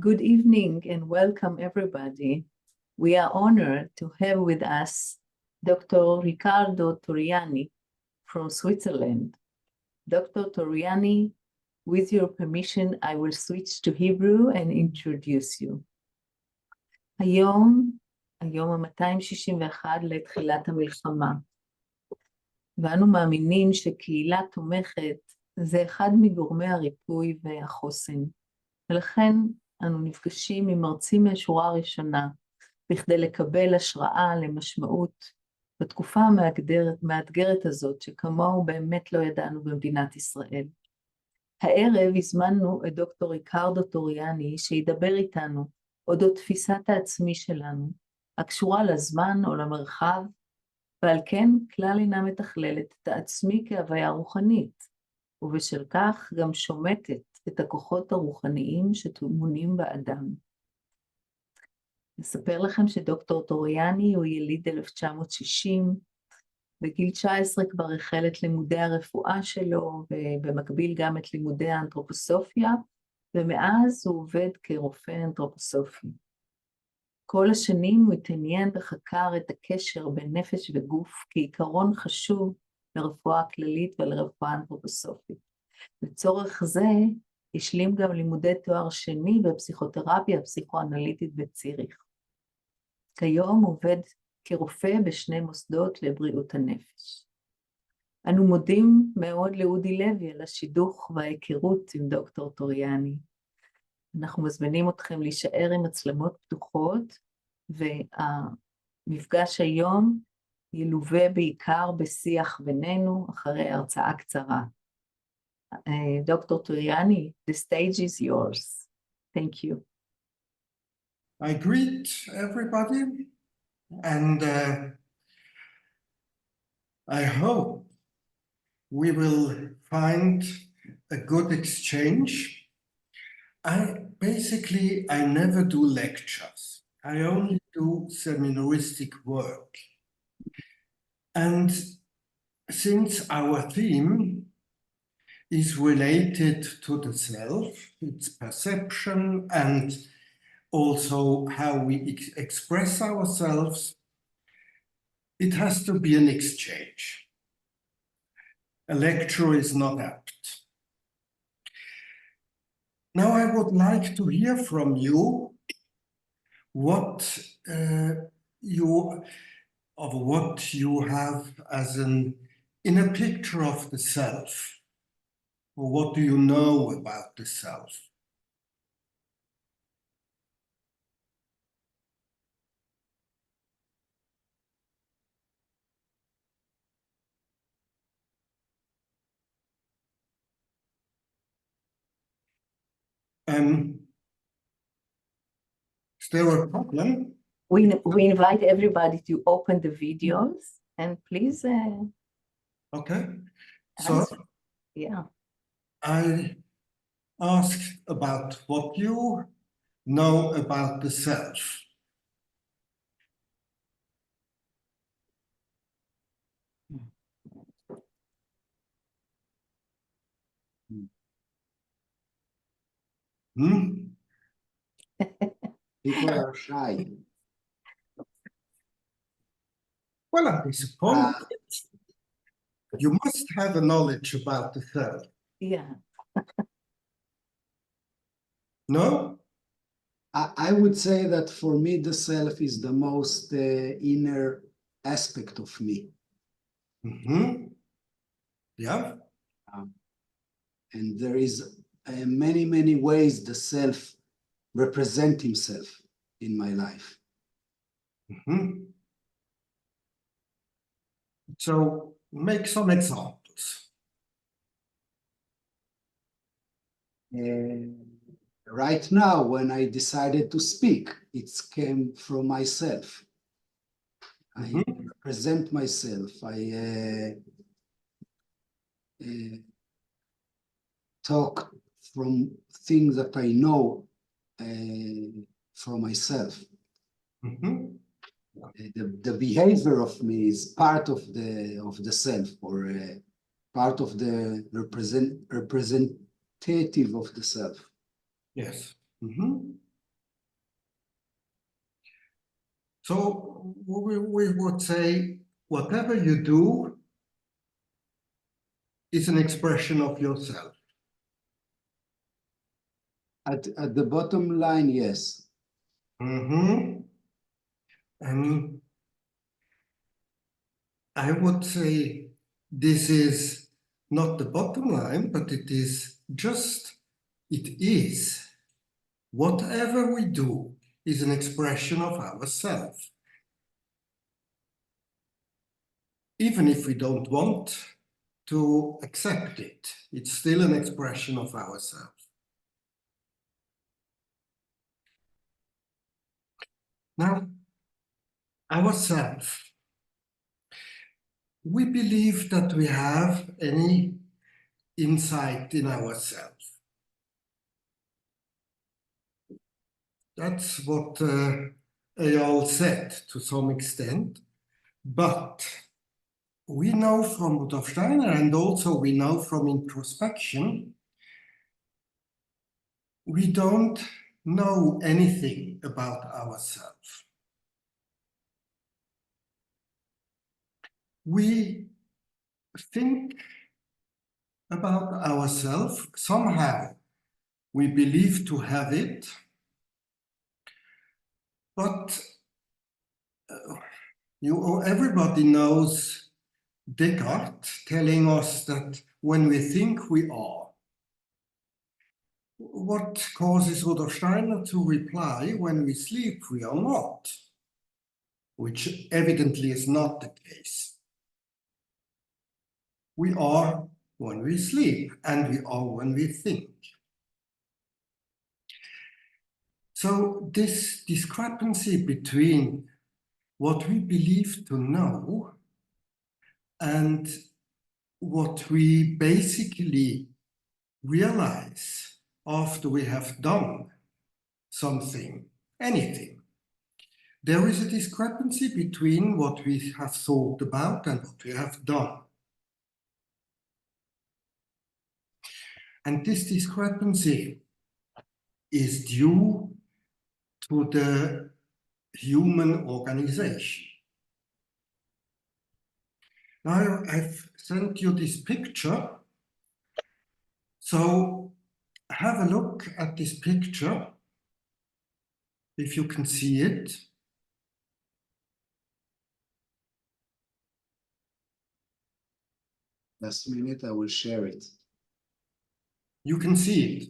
Good evening and welcome everybody. We are honored to have with us Dr. Ricardo Torriani from Switzerland. Dr. Torriani, with your permission, I will switch to Hebrew and introduce you. היום ה-261 לתחילת המלחמה. ואנו מאמינים שקהילה תומכת זה אחד מגורמי הריפוי והחוסן. ולכן אנו נפגשים עם מרצים מהשורה הראשונה, בכדי לקבל השראה למשמעות בתקופה המאתגרת הזאת, שכמוהו באמת לא ידענו במדינת ישראל. הערב הזמנו את דוקטור ריקרדו טוריאני, שידבר איתנו אודות תפיסת העצמי שלנו, הקשורה לזמן או למרחב, ועל כן כלל אינה מתכללת את העצמי כהוויה רוחנית, ובשל כך גם שומטת את הכוחות הרוחניים שטמונים באדם. נספר לכם שדוקטור טוריאני הוא יליד 1960, בגיל 19 כבר החל את לימודי הרפואה שלו, ובמקביל גם את לימודי האנתרופוסופיה, ומאז הוא עובד כרופא אנתרופוסופי. כל השנים הוא התעניין וחקר את הקשר בין נפש וגוף כעיקרון חשוב לרפואה הכללית ולרפואה אנתרופוסופית. לצורך זה השלים גם לימודי תואר שני בפסיכותרפיה הפסיכואנליטית בציריך. כיום עובד כרופא בשני מוסדות לבריאות הנפש. אנו מודים מאוד לאודי לוי על השידוך וההיכרות עם דוקטור טוריאני. אנחנו מזמינים אתכם להישאר עם מצלמות פתוחות, והמפגש היום ילווה בעיקר בשיח בינינו אחרי הרצאה קצרה. Dr. Torriani, the stage is yours. Thank you. I greet everybody, and I hope we will find a good exchange. I never do lectures. I only do seminaristic work. And since our theme is related to the self, its perception, and also how we express ourselves, it has to be an exchange. A lecture is not apt. Now I would like to hear from you what you have as an inner picture of the self. Or what do you know about the self? Is there a problem? We invite everybody to open the videos and please Okay. answer. So Yeah. I asked about what you know about the self. People are shy. Well, I suppose you must have a knowledge about the self. Yeah. No? I would say that for me, the self is the most inner aspect of me. Mm-hmm. Yeah. And there is many, many ways the self represent himself in my life. Mm-hmm. So make some examples. Right now, when I decided to speak, it came from myself. I represent myself. I talk from things that I know from myself. The behavior of me is part of the self, or part of the representative of the self. Yes. So we would say whatever you do is an expression of yourself. At the bottom line, yes. Mm-hmm. I would say this is not the bottom line, but it is just, it is. Whatever we do is an expression of ourselves. Even if we don't want to accept it, it's still an expression of ourselves. Now, ourselves. We believe that we have any insight in ourselves. That's what Eyal said to some extent. But we know from Rudolf Steiner, and also we know from introspection, we don't know anything about ourselves. We think about ourselves, somehow we believe to have it, but everybody knows Descartes telling us that when we think we are. What causes Rudolf Steiner to reply, when we sleep we are not, which evidently is not the case. We are when we sleep, and we are when we think. So this discrepancy between what we believe to know and what we basically realize after we have done something, anything, there is a discrepancy between what we have thought about and what we have done. And this discrepancy is due to the human organization. Now, I've sent you this picture. So have a look at this picture, if you can see it. Just a minute, I will share it. You can see it.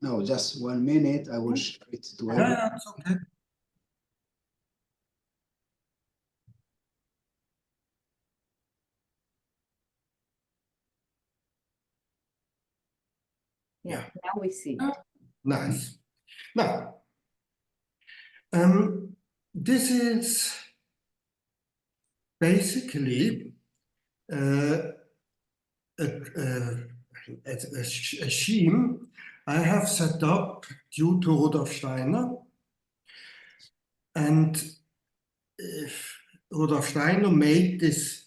No, just 1 minute, I will share it to everyone. Yeah, that's okay. Yeah, now we see. Nice. Now, this is basically a scheme I have set up due to Rudolf Steiner. And Rudolf Steiner made this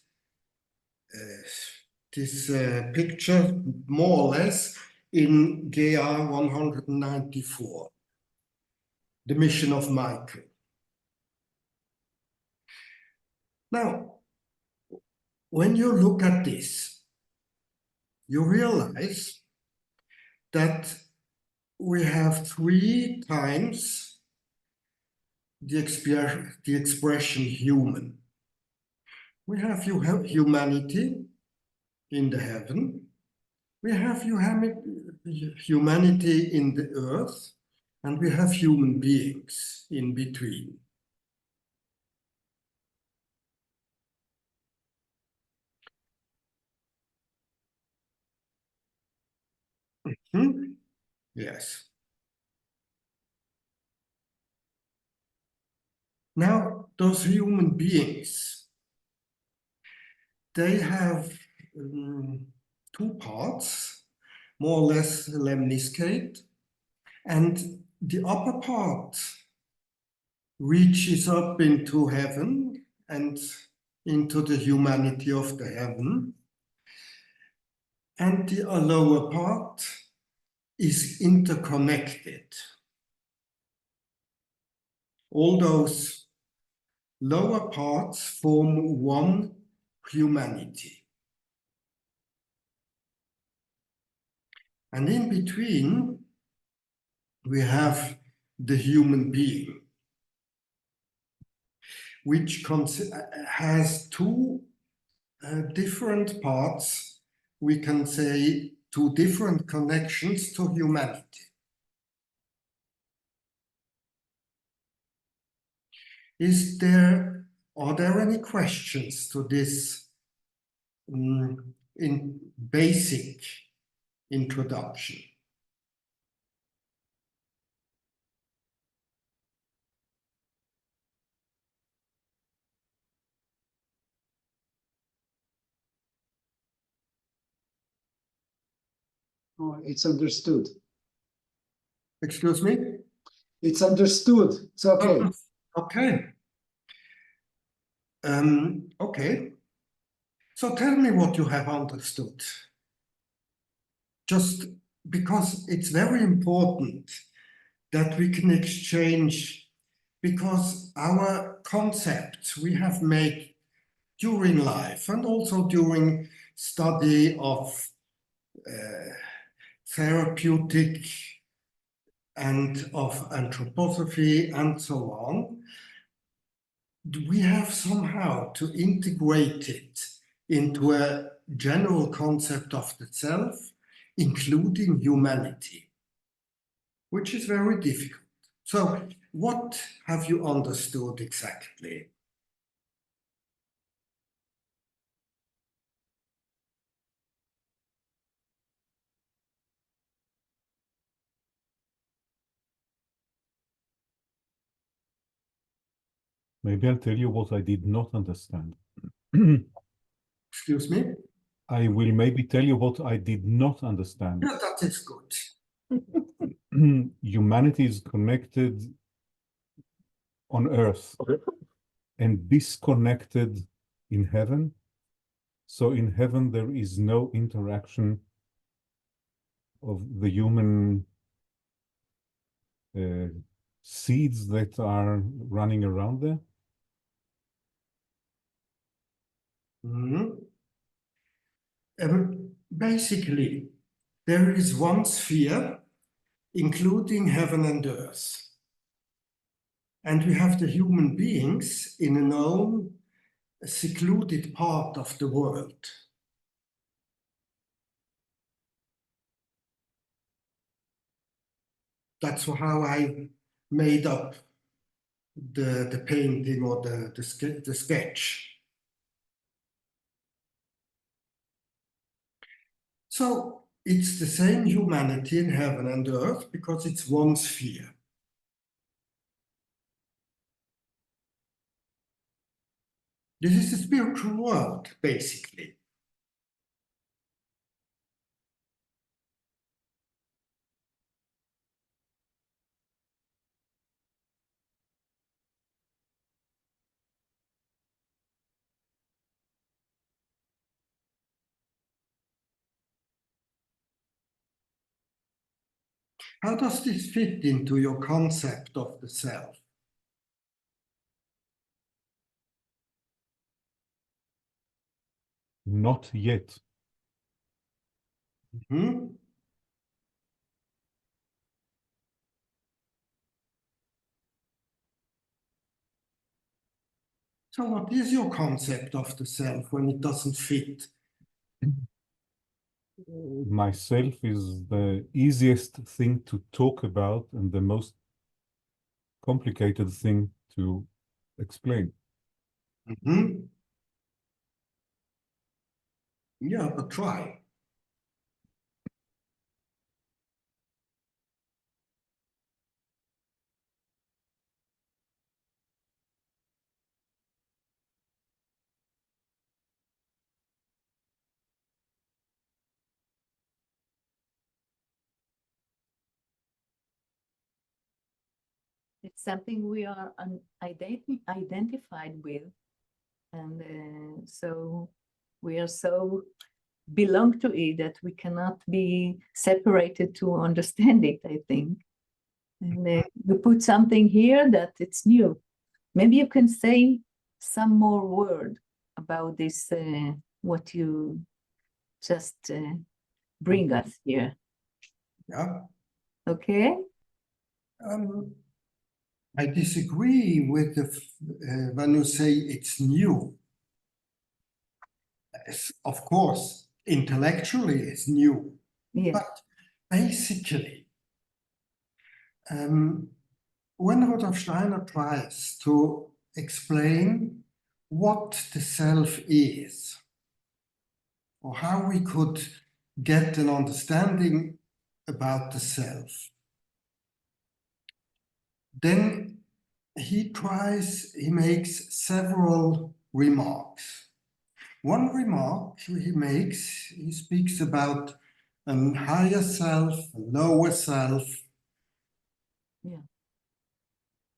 picture more or less in GR 194, the mission of Michael. Now, when you look at this, you realize that we have 3 times the expression human. We have humanity in the heaven, we have humanity in the earth, and we have human beings in between. Yes. Now, those human beings, they have 2 parts, more or less lemniscate, and the upper part reaches up into heaven and into the humanity of the heaven, and the lower part is interconnected. All those lower parts form one humanity. And in between, we have the human being, which has two different parts, we can say two different connections to humanity. Are there any questions to this in basic introduction? Oh, it's understood. Excuse me? It's understood. It's okay. Okay. Okay. So tell me what you have understood. Just because it's very important that we can exchange, because our concepts we have made during life and also during study of therapeutic and of anthroposophy and so on, we have somehow to integrate it into a general concept of the self, including humanity, which is very difficult. So what have you understood exactly? Maybe I'll tell you what I did not understand. Excuse me? I will maybe tell you what I did not understand. Yeah, that is good. Humanity is connected on earth and disconnected in heaven. So in heaven, there is no interaction of the human seeds that are running around there. Basically, there is one sphere, including heaven and earth. And we have the human beings in a known, secluded part of the world. That's how I made up the painting or the sketch. So it's the same humanity in heaven and earth because it's one sphere. This is the spiritual world, basically. How does this fit into your concept of the self? Not yet. Mm-hmm. So what is your concept of the self when it doesn't fit? Myself is the easiest thing to talk about and the most complicated thing to explain. Mm-hmm. Yeah, but try. It's something we are identified with, and so we are so belong to it that we cannot be separated to understand it, I think. And you put something here that it's new. Maybe you can say some more word about this, what you just bring us here. Yeah. Okay? I disagree with when you say it's new. Of course, intellectually it's new, Yeah. but basically, when Rudolf Steiner tries to explain what the self is, or how we could get an understanding about the self, then he makes several remarks. One remark he makes, he speaks about a higher self, a lower self. Yeah.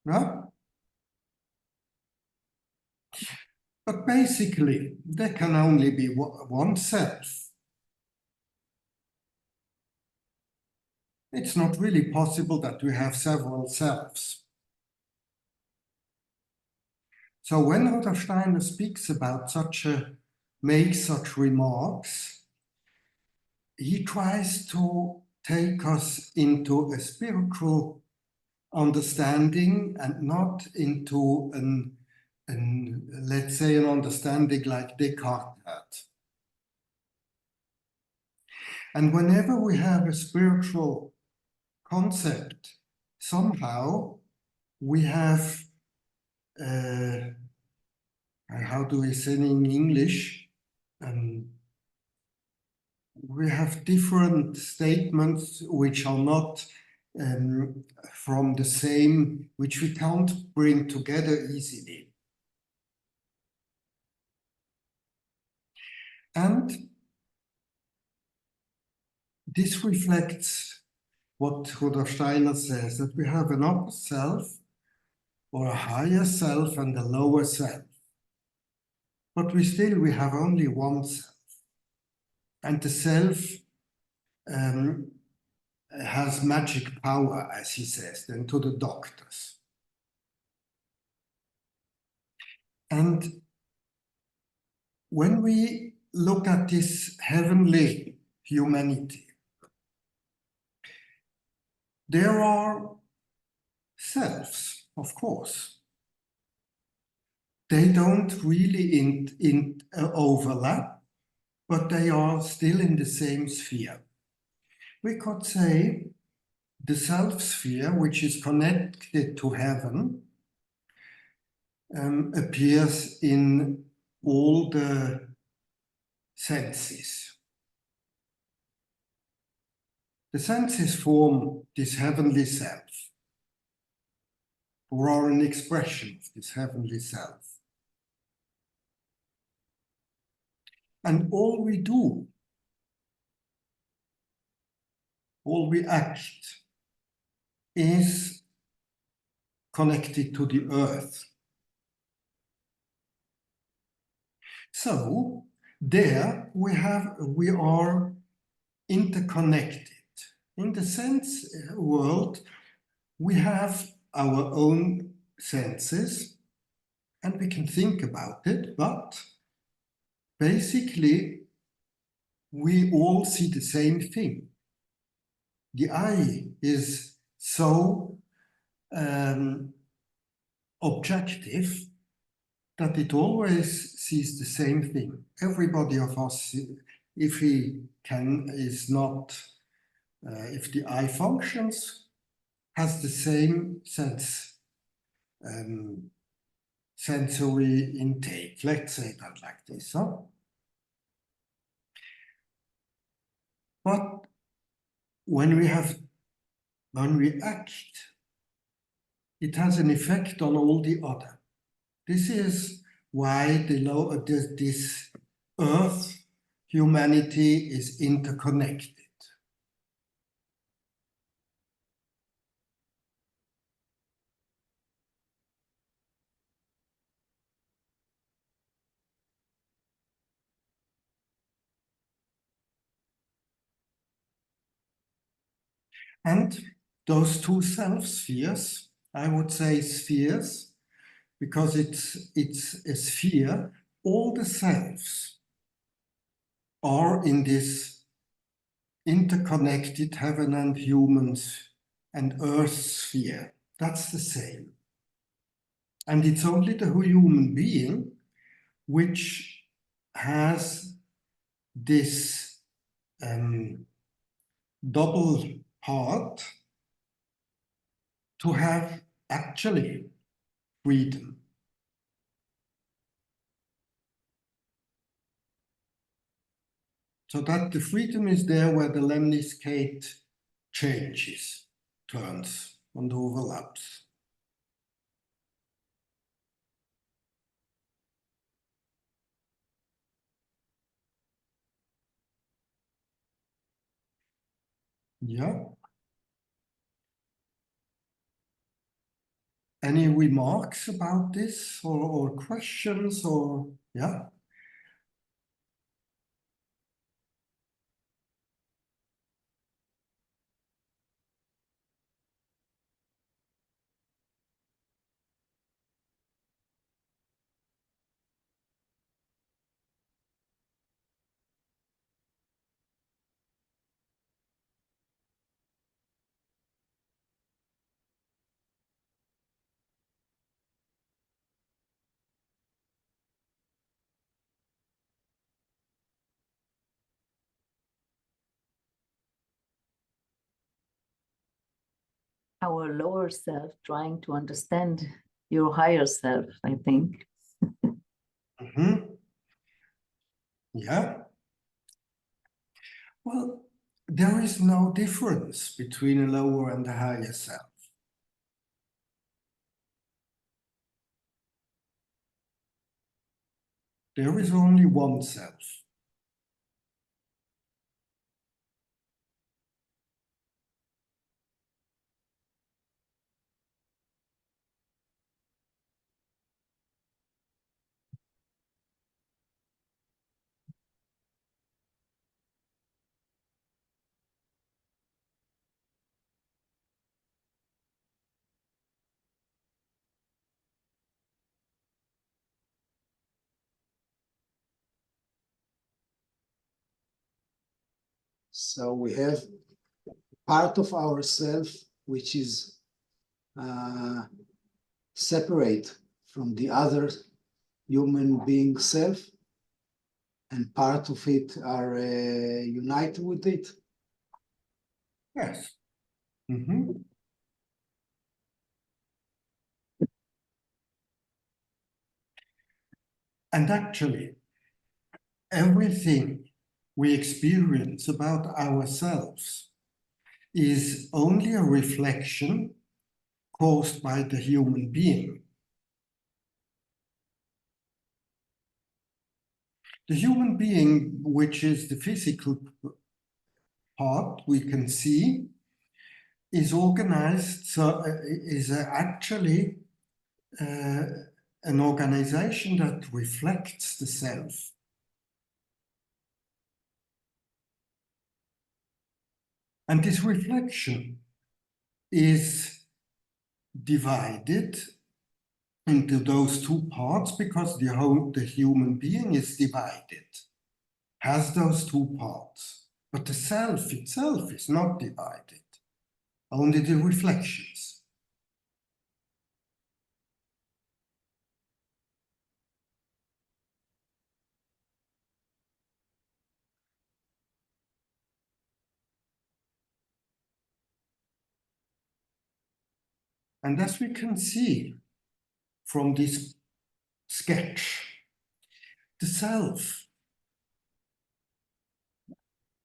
Right? But basically, there can only be one self. It's not really possible that we have several selves. So when Rudolf Steiner speaks about makes such remarks, he tries to take us into a spiritual understanding and not into let's say, an understanding like Descartes had. And whenever we have a spiritual concept, somehow we have, how do we say in English? We have different statements which are not from the same, which we can't bring together easily. And this reflects what Rudolf Steiner says, that we have an upper self or a higher self and a lower self. But we have only one self. And the self has magic power, as he says, then to the doctors. And when we look at this heavenly humanity, there are selves, of course. They don't really overlap, but they are still in the same sphere. We could say the self-sphere, which is connected to heaven, appears in all the senses. The senses form this heavenly self, or are an expression of this heavenly self. And all we do, all we act, is connected to the earth. So there we are interconnected. In the sense world, we have our own senses and we can think about it, but basically we all see the same thing. The eye is so objective that it always sees the same thing. Everybody of us, if he can, is not, if the eye functions, has the same sensory intake. Let's say that like this. Huh? But when we act, it has an effect on all the other. This is why this earth, humanity, is interconnected. And those two self-spheres, I would say spheres, because it's a sphere. All the selves are in this interconnected heaven and humans and earth sphere. That's the same. And it's only the human being which has this double part to have actually freedom. So that the freedom is there where the lemniscate changes, turns, and overlaps. Yeah. Any remarks about this or questions or, yeah? Our lower self trying to understand your higher self, I think. Yeah. Well, there is no difference between a lower and a higher self. There is only one self. So we have part of ourself which is separate from the other human being self, and part of it are united with it. Yes. And actually, everything we experience about ourselves is only a reflection caused by the human being. The human being, which is the physical part we can see, is organized, so is actually an organization that reflects the self. And this reflection is divided into those two parts because the human being is divided, has those two parts. But the self itself is not divided, only the reflections. And as we can see from this sketch, the self,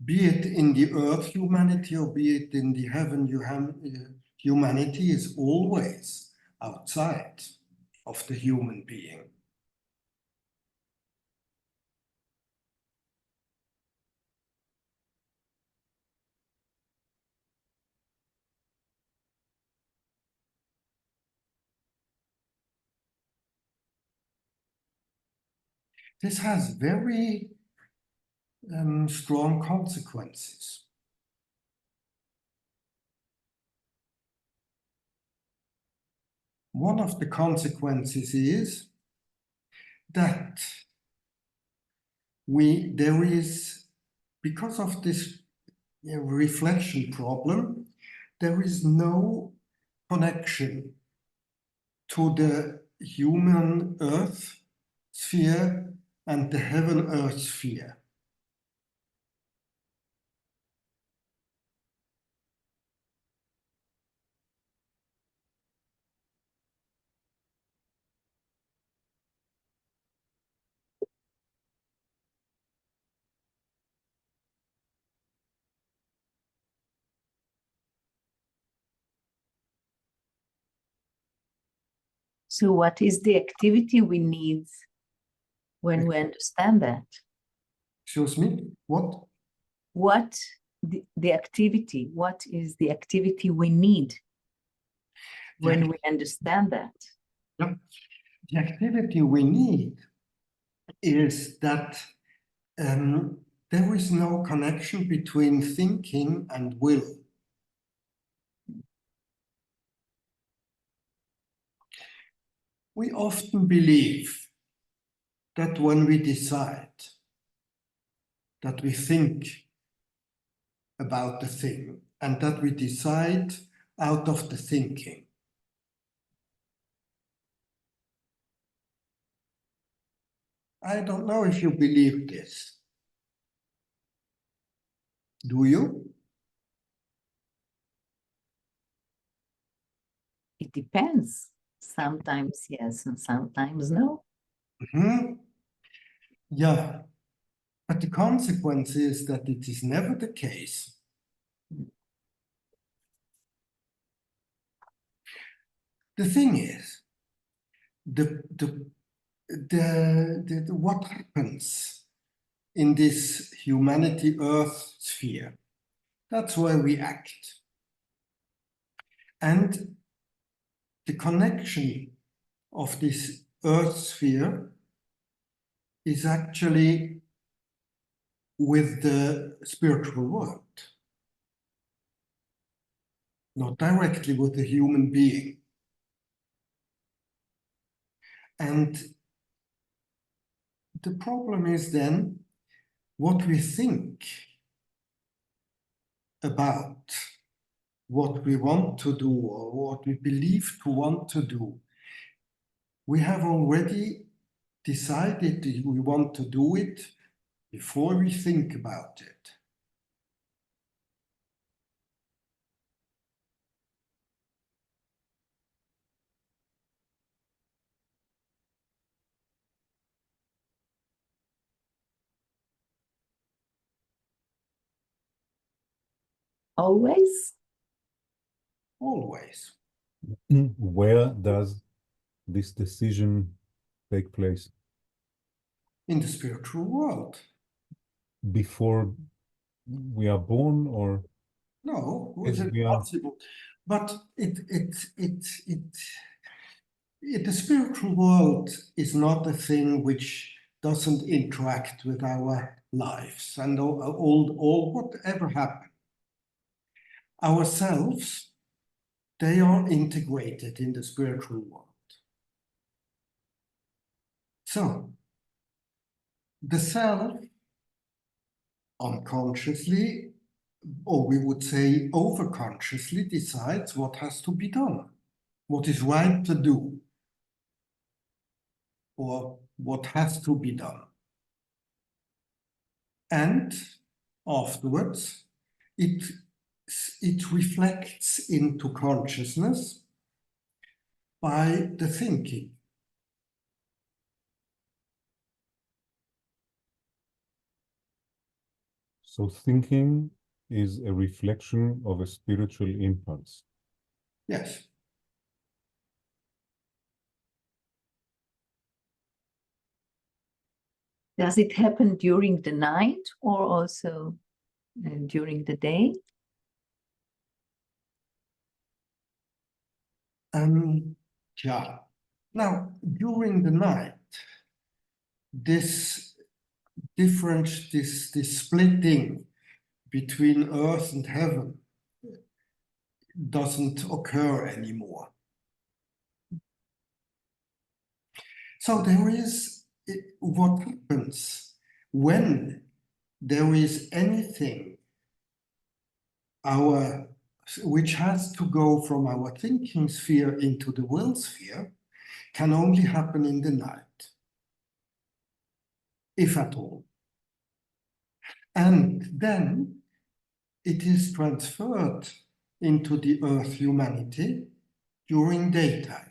be it in the earth humanity or be it in the heaven humanity, is always outside of the human being. This has very strong consequences. one of the consequences is that there is, because of this reflection problem, there is no connection to the human earth sphere and the heaven earth sphere. So what is the activity we need when we understand that? Excuse me, what? What the activity, what is the activity we need when we understand that? Yeah. The activity we need is that there is no connection between thinking and will. We often believe that when we decide, that we think about the thing and that we decide out of the thinking. I don't know if you believe this. Do you? It depends. Sometimes yes and sometimes no. Mm-hmm. Yeah, but the consequence is that it is never the case. The thing is, what happens in this humanity earth sphere, that's where we act. And the connection of this earth sphere is actually with the spiritual world, not directly with the human being. And the problem is then what we think about what we want to do or what we believe to want to do. We have already decided that we want to do it before we think about it. Always? Always. Where does this decision take place? In the spiritual world. Before we are born, or No, Yes, it's we are. impossible. But the spiritual world is not a thing which doesn't interact with our lives and all whatever happens. Ourselves, they are integrated in the spiritual world. So, the self unconsciously, or we would say overconsciously, decides what has to be done, what is right to do, or what has to be done. And afterwards, it reflects into consciousness by the thinking. so thinking is a reflection of a spiritual impulse. Yes. Does it happen during the night or also during the day? Yeah. Now, during the night, this difference, this splitting between earth and heaven doesn't occur anymore. So there is what happens when there is anything which has to go from our thinking sphere into the will sphere, can only happen in the night, if at all. And then it is transferred into the earth humanity during daytime.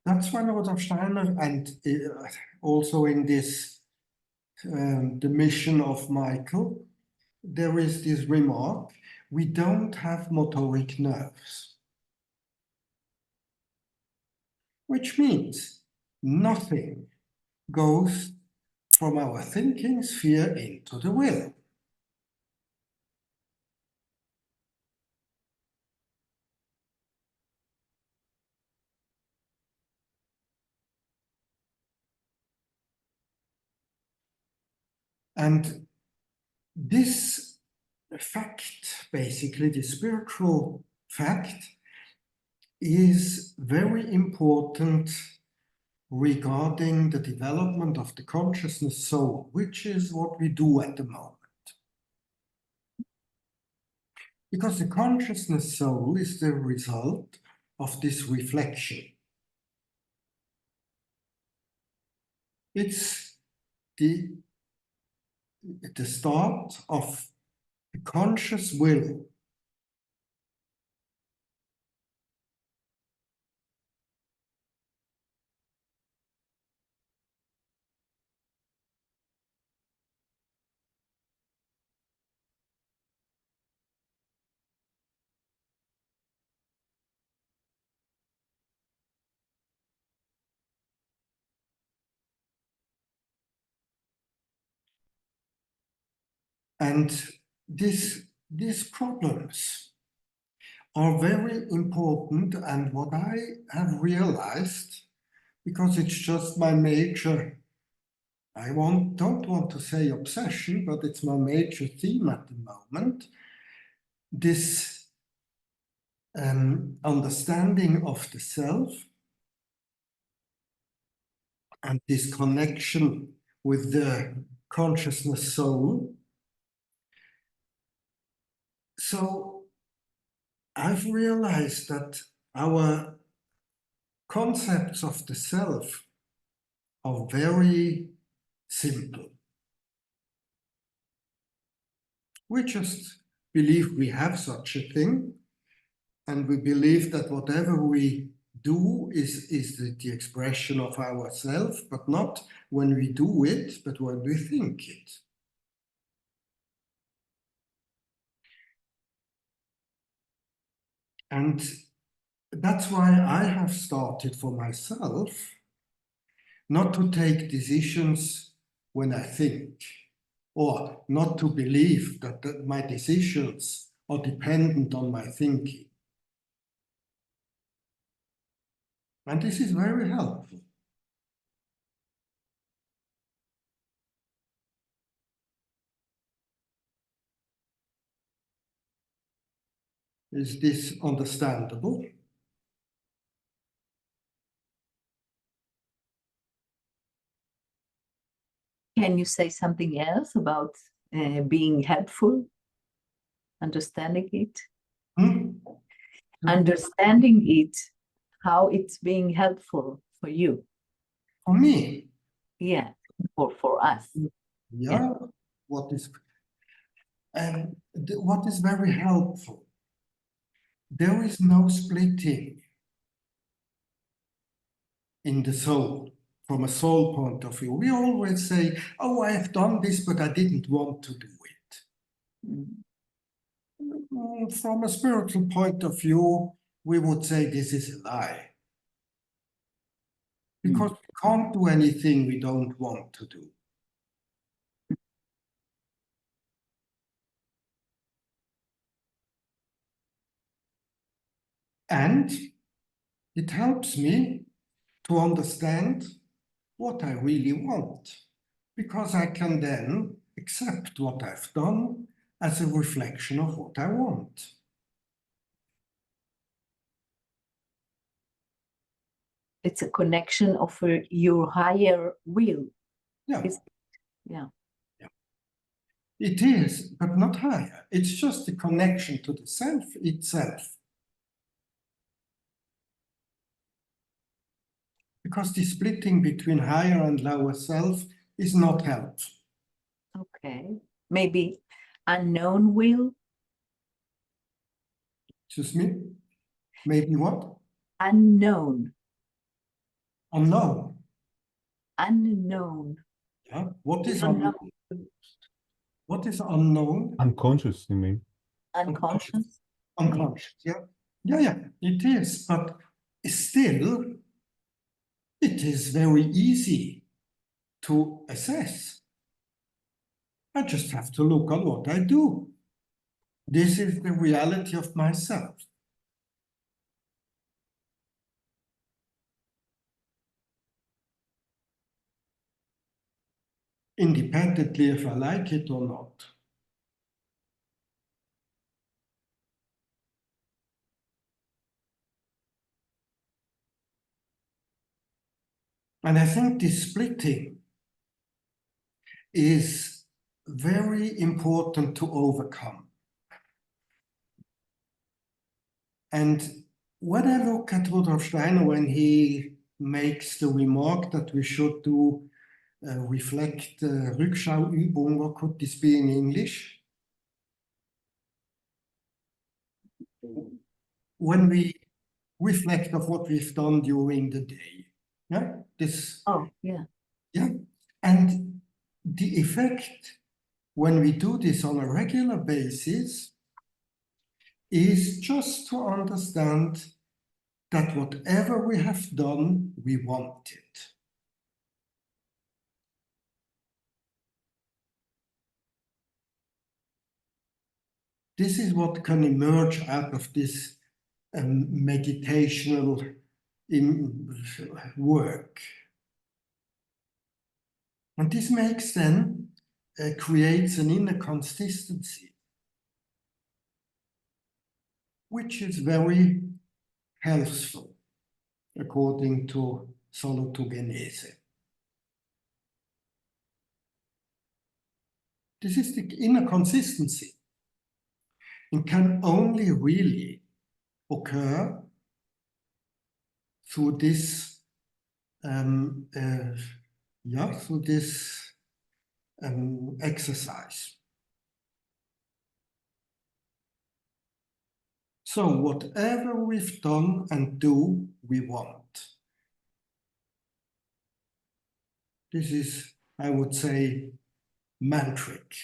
That's why Rudolf Steiner, and also in this, the mission of Michael, there is this remark, we don't have motoric nerves. Which means nothing goes from our thinking sphere into the will. And this fact, basically the spiritual fact, is very important regarding the development of the consciousness soul, which is what we do at the moment. Because the consciousness soul is the result of this reflection. It's the start of the conscious will. And these problems are very important, and what I have realized, because it's just my major, don't want to say obsession, but it's my major theme at the moment, this understanding of the self and this connection with the consciousness soul. So I've realized that our concepts of the self are very simple. We just believe we have such a thing, and we believe that whatever we do is the expression of ourself, but not when we do it, but when we think it. And that's why I have started for myself not to take decisions when I think, or not to believe that my decisions are dependent on my thinking. And this is very helpful. Is this understandable? Can you say something else about being helpful? Understanding it? Understanding it, how it's being helpful for you. For me? Yeah, for us. Yeah. What is very helpful? There is no splitting in the soul, from a soul point of view. We always say, oh, I have done this, but I didn't want to do it. From a spiritual point of view, we would say this is a lie. Because we can't do anything we don't want to do. And it helps me to understand what I really want. because I can then accept what I've done as a reflection of what I want. It's a connection of your higher will. Yeah. Yeah. It is, but not higher. It's just a connection to the self itself. Because the splitting between higher and lower self is not helpful. Okay. Maybe unknown will? Excuse me? Maybe what? Unknown. Unknown. Unknown. Yeah. What is Unknown. unknown? What is unknown? Unconscious, you mean? Unconscious? Unconscious, yeah. Yeah, it is, but still, it is very easy to assess. I just have to look on what I do. This is the reality of myself. Independently if I like it or not. And I think this splitting is very important to overcome. And when I look at Rudolf Steiner, when he makes the remark that we should do reflect Rückschauübung, what could this be in English? When we reflect of what we've done during the day. Yeah, this. Oh, yeah. Yeah, and the effect when we do this on a regular basis is just to understand that whatever we have done, we want it. This is what can emerge out of this meditational work. And this makes then, creates an inner consistency, which is very healthful, according to salutogenese. This is the inner consistency. It can only really occur through this, exercise. So whatever we've done and do, we want. This is, I would say, mantric.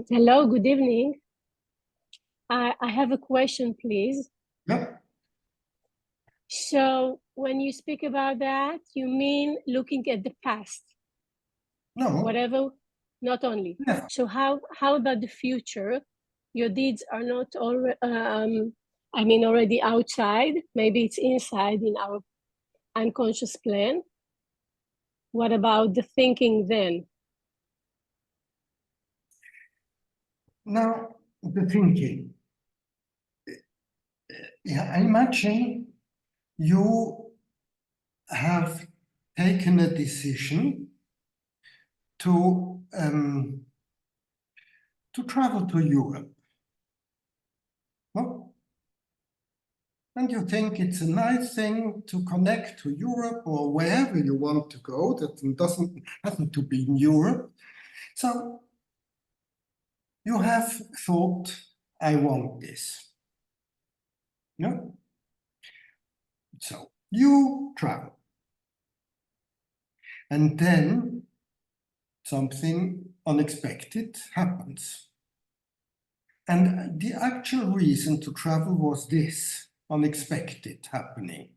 Hello, good evening. I have a question, please. Yeah. So when you speak about that, you mean looking at the past? No. Whatever, not only. Yeah. So how about the future? Your deeds are not already outside. Maybe it's inside in our unconscious plan. What about the thinking then? Now, the thinking. Yeah, I imagine you have taken a decision to travel to Europe. No? And you think it's a nice thing to connect to Europe or wherever you want to go, that doesn't happen to be in Europe. So you have thought, I want this. No? So you travel. And then something unexpected happens. And the actual reason to travel was this unexpected happening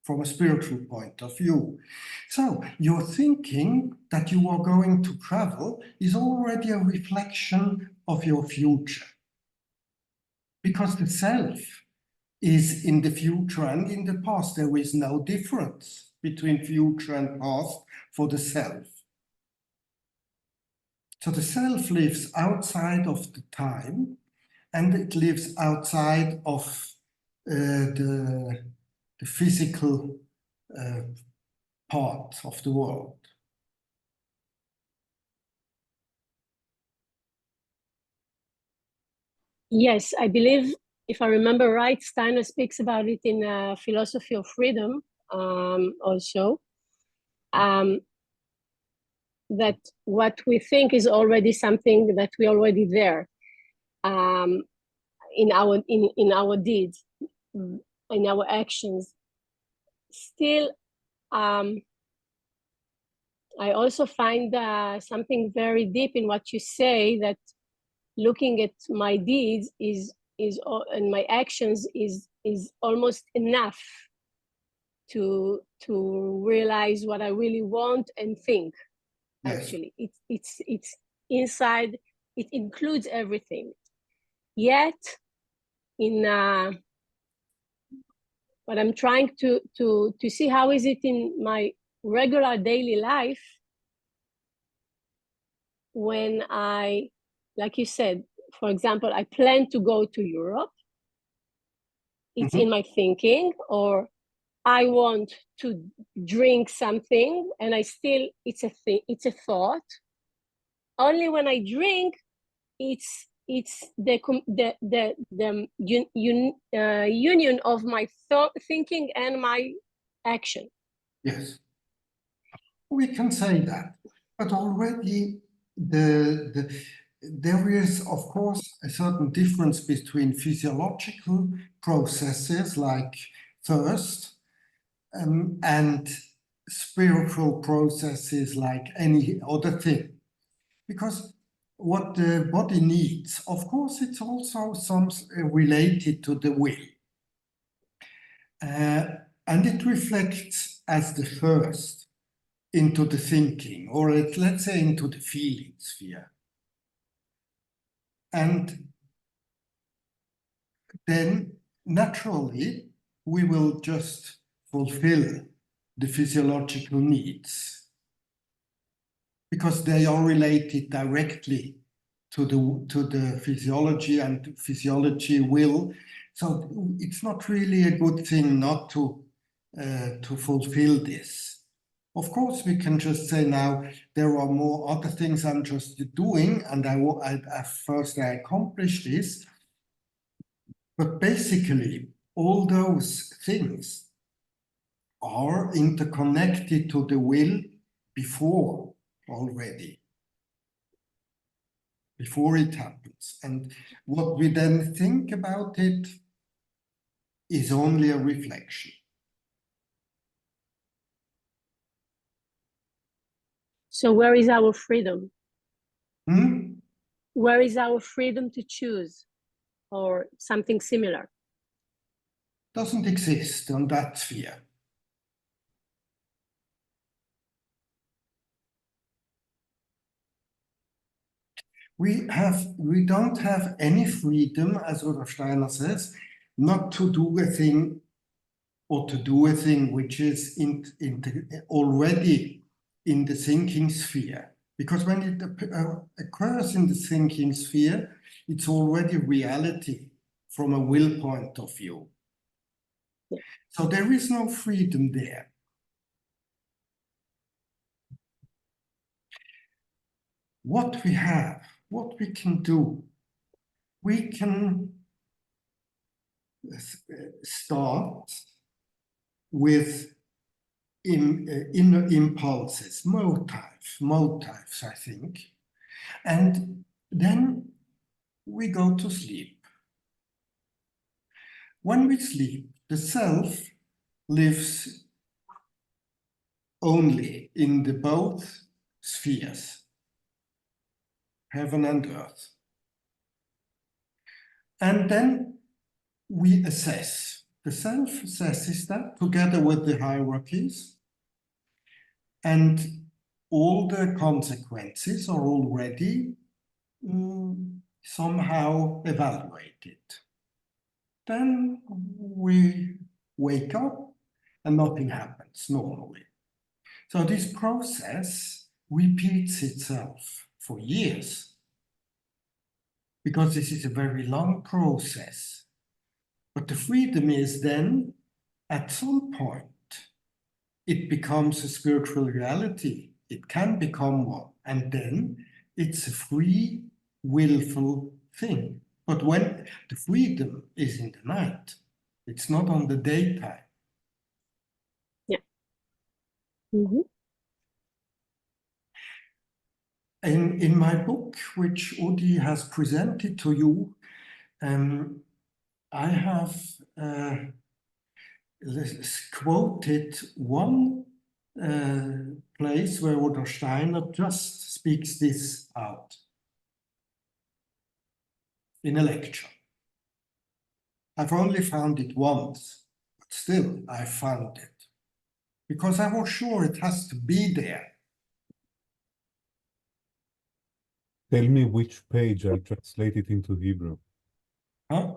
from a spiritual point of view. So your thinking that you are going to travel is already a reflection of your future. Because the self is in the future and in the past. There is no difference between future and past for the self. So the self lives outside of the time, and it lives outside of the physical part of the world. Yes, I believe, if I remember right, Steiner speaks about it in Philosophy of Freedom also, that what we think is already something that we already there in our deeds, in our actions. Still, I also find something very deep in what you say, that looking at my deeds and my actions is almost enough to realize what I really want and think. Yes. Actually, it's inside. It includes everything. Yet, in what I'm trying to see, how is it in my regular daily life when I, like you said, for example, I plan to go to Europe. It's in my thinking, or I want to drink something, and it's a thought. Only when I drink, it's the union of my thinking and my action. Yes, we can say that, but already there is, of course, a certain difference between physiological processes like thirst and spiritual processes like any other thing. Because what the body needs, of course, it's also some related to the will. And it reflects as the first into the thinking, or let's say into the feeling sphere. And then naturally, we will just fulfill the physiological needs because they are related directly to the physiology, and physiology will. So it's not really a good thing not to fulfill this. Of course, we can just say now there are more other things I'm just doing, and first I accomplish this. But basically, all those things are interconnected to the will before already, before it happens. And what we then think about it is only a reflection. So where is our freedom? Hmm? Where is our freedom to choose, or something similar? Doesn't exist on that sphere. We don't have any freedom, as Rudolf Steiner says, not to do a thing or to do a thing which is already in the thinking sphere. Because when it occurs in the thinking sphere, it's already reality from a will point of view. Yeah. So there is no freedom there. What we have, what we can do, we can start with inner impulses, motives, I think. And then we go to sleep. When we sleep, the self lives only in the both spheres, heaven and earth. And then we assess. The self assesses that together with the hierarchies, and all the consequences are already somehow evaluated. then we wake up and nothing happens normally. So this process repeats itself for years, because this is a very long process. But the freedom is then, at some point, it becomes a spiritual reality. It can become one, and then it's a free, willful thing. But when the freedom is in the night, it's not on the daytime. Yeah. Mm-hmm. In my book, which Udi has presented to you, I have quoted one place where Rudolf Steiner just speaks this out in a lecture. I've only found it once, but still I found it, because I was sure it has to be there. Tell me which page I'll translate it into Hebrew. Huh?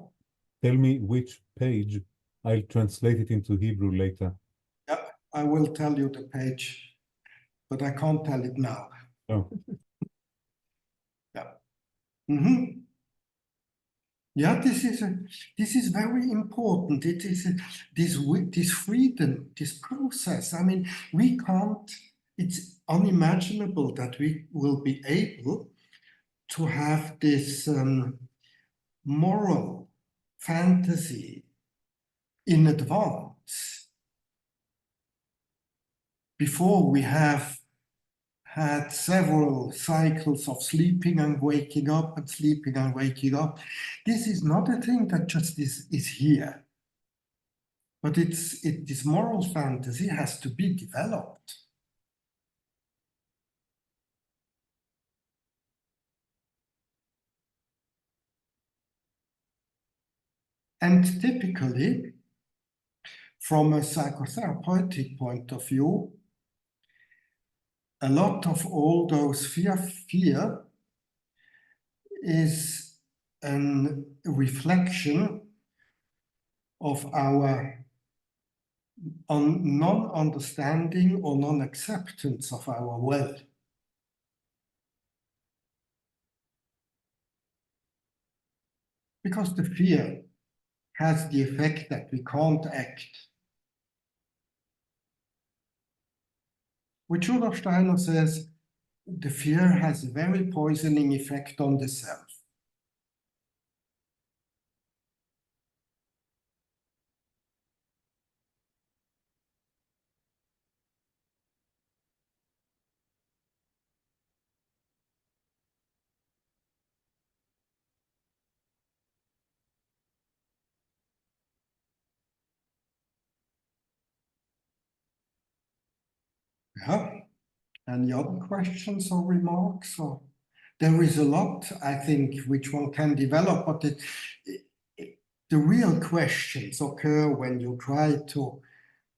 Tell me which page I'll translate it into Hebrew later. Yeah, I will tell you the page, but I can't tell it now. Oh. Yeah. Mm-hmm. Yeah, this is very important. It is this freedom, this process. I mean, we can't. It's unimaginable that we will be able to have this moral fantasy in advance before we have had several cycles of sleeping and waking up and sleeping and waking up. This is not a thing that just is here, but this moral fantasy has to be developed. And typically, from a psychotherapeutic point of view, a lot of all those fear is a reflection of our non-understanding or non-acceptance of our will. Because the fear has the effect that we can't act. Which Rudolf Steiner says, the fear has a very poisoning effect on the self. Yeah. Any other questions or remarks? Or there is a lot, I think, which one can develop, but the real questions occur when you try to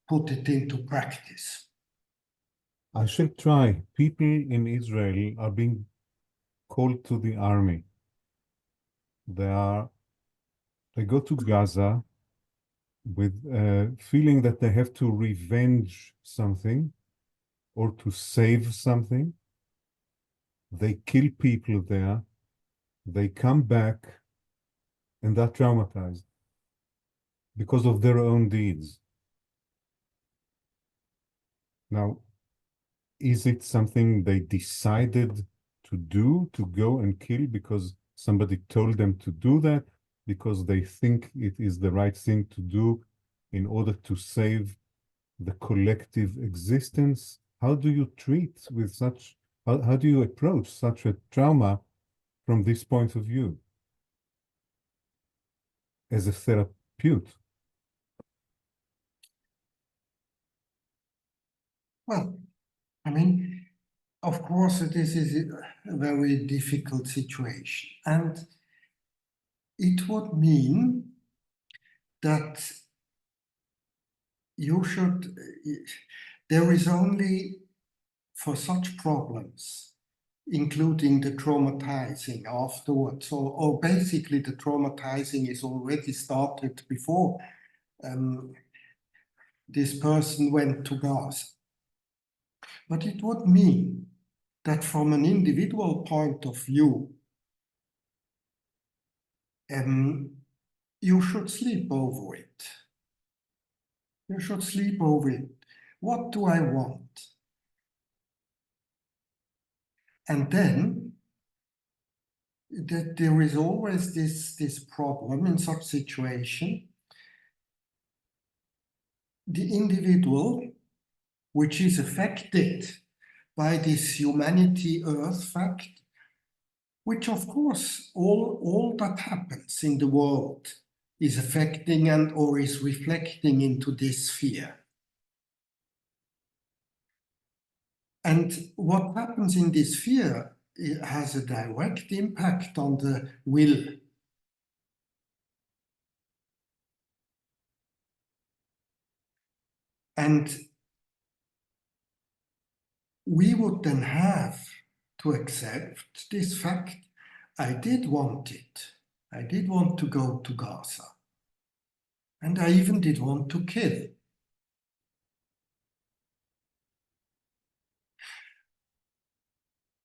put it into practice. I shall try. People in Israel are being called to the army. They go to Gaza with a feeling that they have to revenge something or to save something. They kill people there. They come back and they're traumatized because of their own deeds. Now, is it something they decided to do, to go and kill because somebody told them to do that, because they think it is the right thing to do in order to save the collective existence? How do you treat with such, how do you approach such a trauma from this point of view as a therapist? Well, I mean, of course, this is a very difficult situation. And it would mean that you should, there is only, for such problems, including the traumatizing afterwards, or basically the traumatizing is already started before this person went to Gaza. But it would mean that from an individual point of view, you should sleep over it. You should sleep over it. What do I want? And then that there is always this problem in such situation. The individual, which is affected by this humanity earth fact, which of course all that happens in the world is affecting and or is reflecting into this sphere. And what happens in this sphere, it has a direct impact on the will. And we would then have to accept this fact. I did want it. I did want to go to Gaza. And I even did want to kill.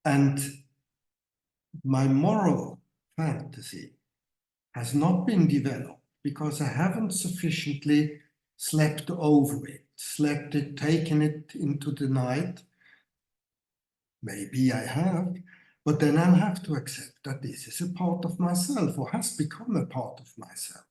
And my moral fantasy has not been developed because I haven't sufficiently slept over it, slept it, taken it into the night. Maybe I have, but then I'll have to accept that this is a part of myself or has become a part of myself.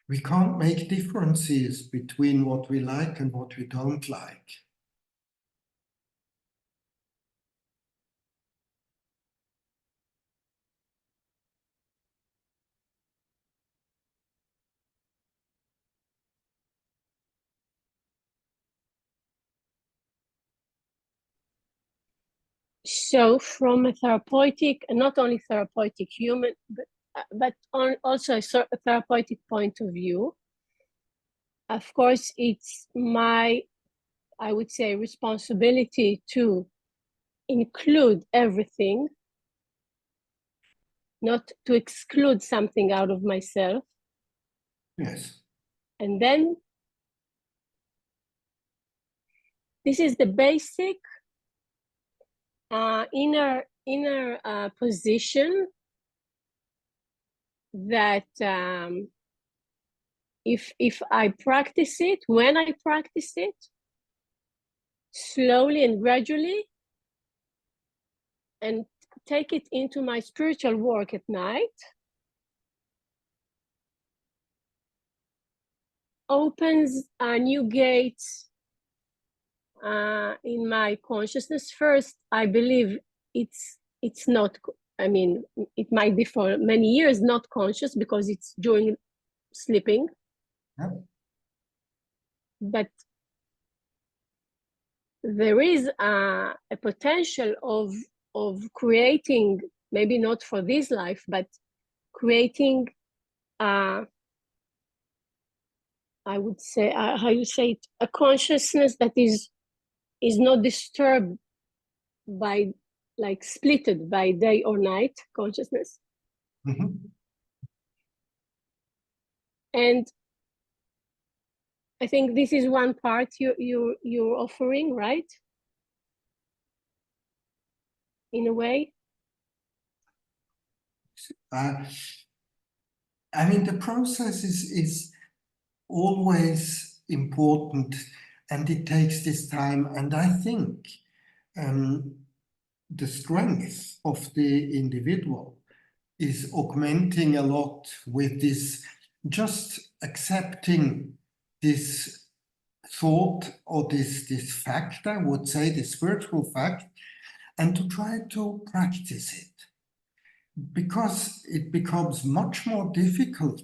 We can't make differences between what we like and what we don't like. So from a therapeutic, and not only therapeutic human, but also a therapeutic point of view, of course, it's my, I would say, responsibility to include everything, not to exclude something out of myself. Yes. And then this is the basic inner position that if I practice it, when I practice it, slowly and gradually, and take it into my spiritual work at night, opens new gates in my consciousness. First, I believe it's not, I mean, it might be for many years not conscious because it's during sleeping. Yeah. But there is a potential of creating, maybe not for this life, but creating, I would say, how you say it, a consciousness that is not disturbed by, like, splitted by day or night consciousness. Mm-hmm. And I think this is one part you're offering, right? In a way. I mean, the process is always important, and it takes this time. And I think the strength of the individual is augmenting a lot with this, just accepting this thought or this fact, I would say, the spiritual fact, and to try to practice it. Because it becomes much more difficult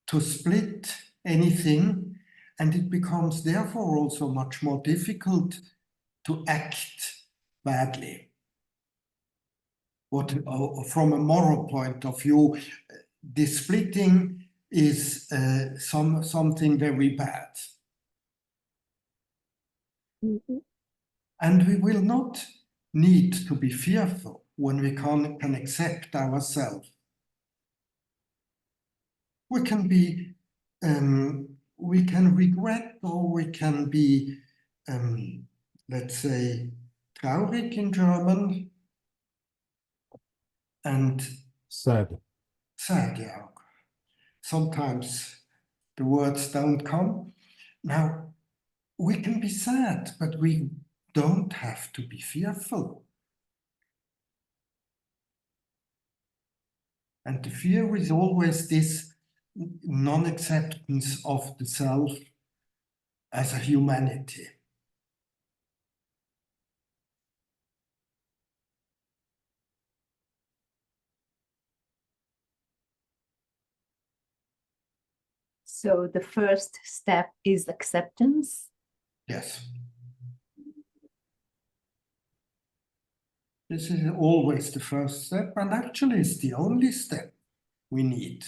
to split anything, and it becomes therefore also much more difficult to act badly. from a moral point of view, this splitting is something very bad. Mhm. And we will not need to be fearful when we can accept ourselves. We can be, we can regret, or we can be, let's say, traurig in German, and Sad. sad, yeah. Sometimes the words don't come. Now, we can be sad, but we don't have to be fearful. And the fear is always this non-acceptance of the self as a humanity. So the first step is acceptance. Yes. This is always the first step, and actually it's the only step we need,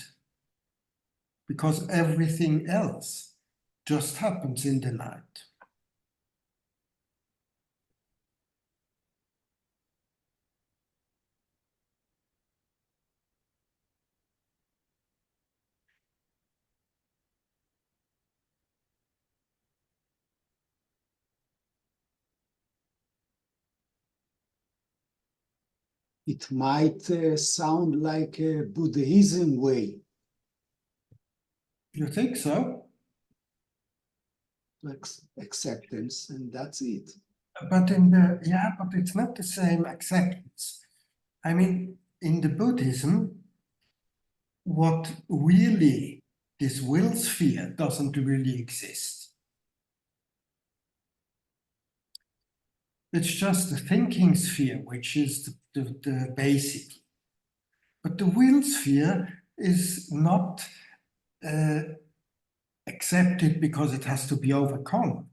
because everything else just happens in the night. It might sound like a Buddhism way You think so? to acceptance, and that's it. But but it's not the same acceptance. I mean, in the Buddhism, what really, this will sphere doesn't really exist. It's just the thinking sphere, which is the basic. But the will sphere is not accepted because it has to be overcome.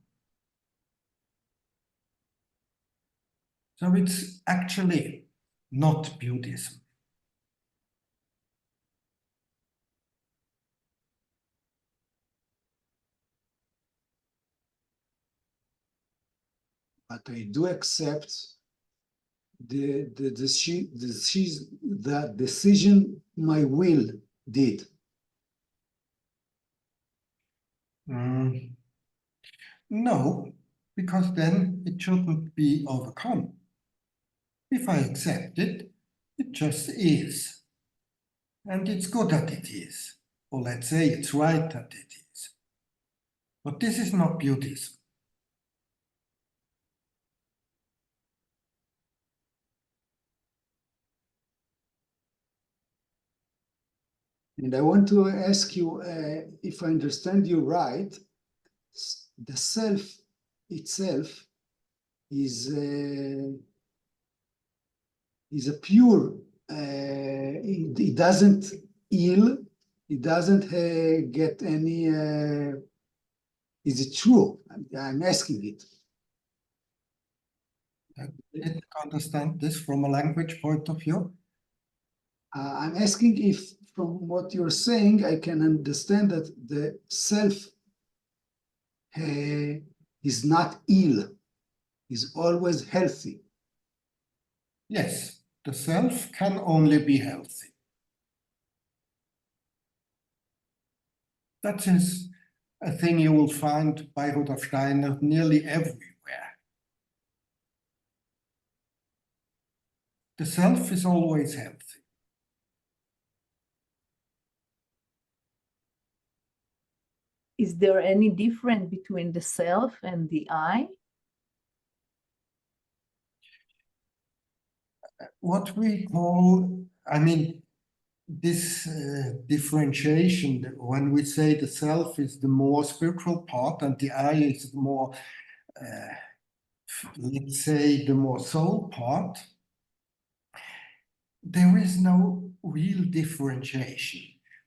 So it's actually not Buddhism. But I do accept the decision my will did. No, because then it shouldn't be overcome. If I accept it, it just is. And it's good that it is. Or let's say it's right that it is. But this is not Buddhism. And I want to ask you, if I understand you right, the self itself is a pure, it doesn't ill, it doesn't get any, is it true? I'm asking it. I didn't understand this from a language point of view. I'm asking if, from what you're saying, I can understand that the self is not ill, is always healthy. Yes, the self can only be healthy. That is a thing you will find by Rudolf Steiner nearly everywhere. The self is always healthy. Is there any difference between the self and the I? What we call, I mean, this differentiation, when we say the self is the more spiritual part and the I is the more, let's say, the more soul part, there is no real differentiation,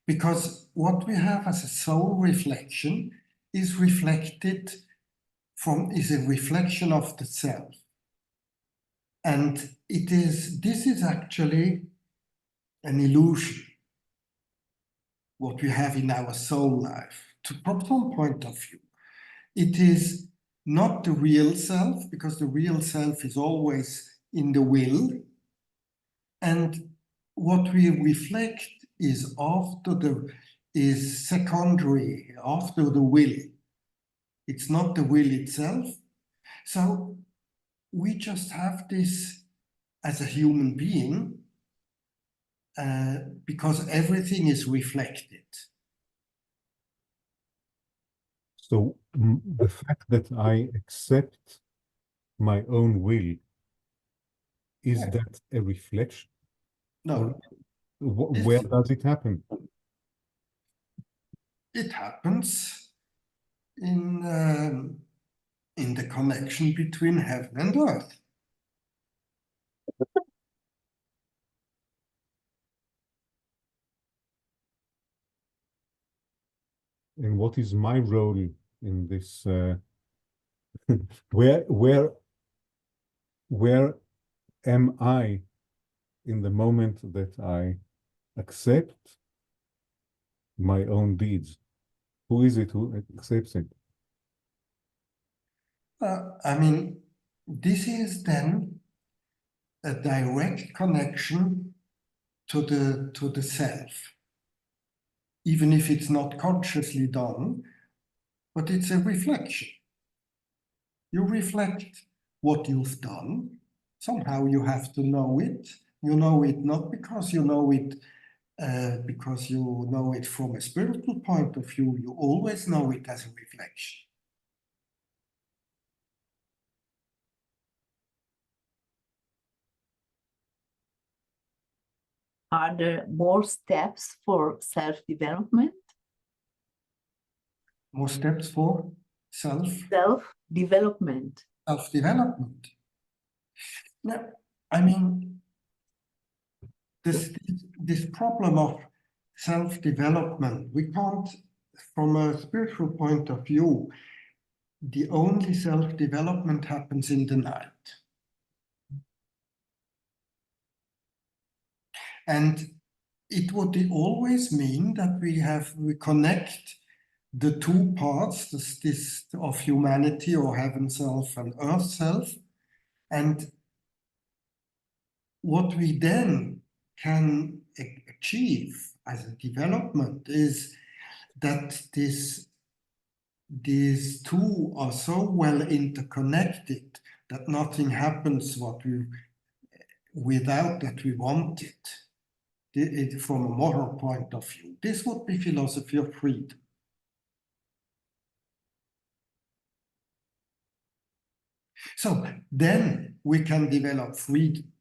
because what we have as a soul reflection is reflected from, is a reflection of the self. And this is actually an illusion, what we have in our soul life. From some point of view, it is not the real self, because the real self is always in the will. And what we reflect is secondary, after the will. It's not the will itself. So we just have this as a human being, because everything is reflected. So the fact that I accept my own will, is that a reflection? No. Where does it happen? It happens in the connection between heaven and earth. And what is my role in this? Where am I in the moment that I accept my own deeds? Who is it who accepts it? I mean, this is then a direct connection to the self, even if it's not consciously done, but it's a reflection. You reflect what you've done. Somehow you have to know it. You know it not because you know it from a spiritual point of view. You always know it as a reflection. Are there more steps for self-development? More steps for Self-development. Self-development. Now, I mean, this problem of self-development, we can't, from a spiritual point of view, the only self-development happens in the night. And it would always mean that we connect the two parts, this of humanity, or heaven self and earth self. And what we then can achieve as a development is that these two are so well interconnected that nothing happens without that we want it. From a moral point of view, this would be philosophy of freedom. So then we can develop freedom.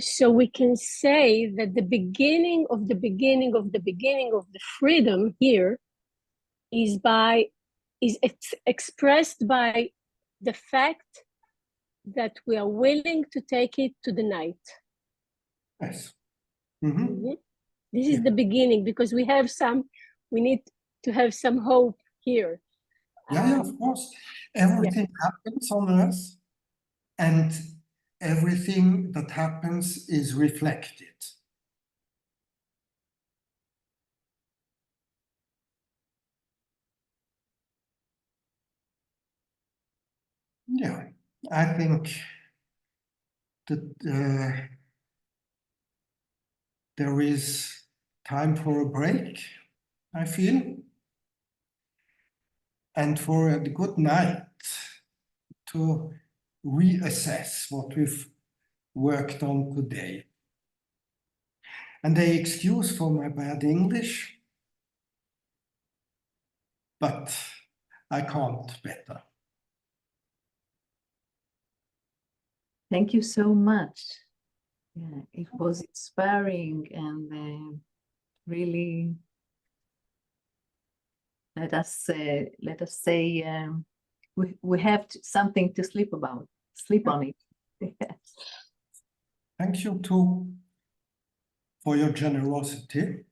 So we can say that the beginning of the beginning of the beginning of the freedom here is expressed by the fact that we are willing to take it to the night. Yes. Mm-hmm. Mm-hmm. This is the beginning, because we need to have some hope here. Yeah, of course. Everything happens on earth, and everything that happens is reflected. Yeah, I think that there is time for a break, I feel, and for a good night to reassess what we've worked on today. And they excuse for my bad English, but I can't better. Thank you so much. Yeah, it was inspiring, and really let us say we have something to sleep on it. Yes. Thank you too for your generosity.